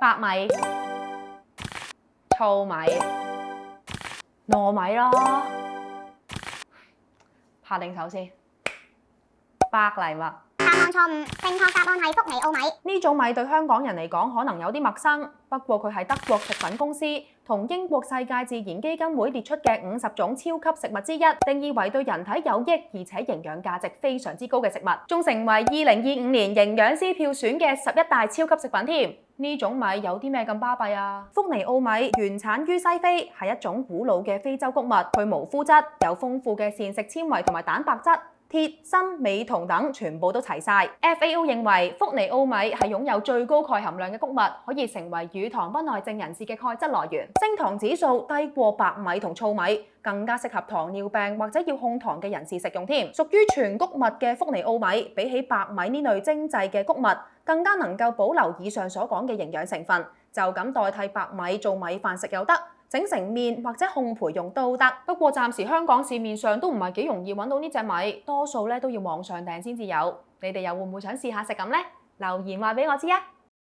白米、糙米、糯米咯。拍定手先。百藜麥。答案錯誤，正確答案係福尼奧米。呢種米對香港人嚟講可能有啲陌生，不過佢係德國食品公司同英國世界自然基金會列出嘅50種超級食物之一，定義為對人體有益而且營養價值非常之高嘅食物，仲成為2025年營養師票選嘅11大超級食品添。呢種米有啲咩咁巴閉啊？福尼奧米原產於西非，係一種古老嘅非洲穀物，佢無麩質，有豐富嘅膳食纖維同埋蛋白質。鐵、鋅、鎂、銅等全部都齊晒。FAO 認為福尼奧米係擁有最高鈣含量嘅穀物，可以成為乳糖不耐症人士嘅鈣質來源。升糖指數低過白米同糙米，更加適合糖尿病或者要控糖嘅人士食用添。屬於全穀物嘅福尼奧米，比起白米呢類精製嘅穀物，更加能夠保留以上所講嘅營養成分，就咁代替白米做米飯食又得。整成麵或者烘焙用都得，不過暫時香港市面上都唔係幾容易揾到呢隻米，多數咧都要網上訂先至有。你哋又會唔會想試下食咁呢？留言話俾我知啊！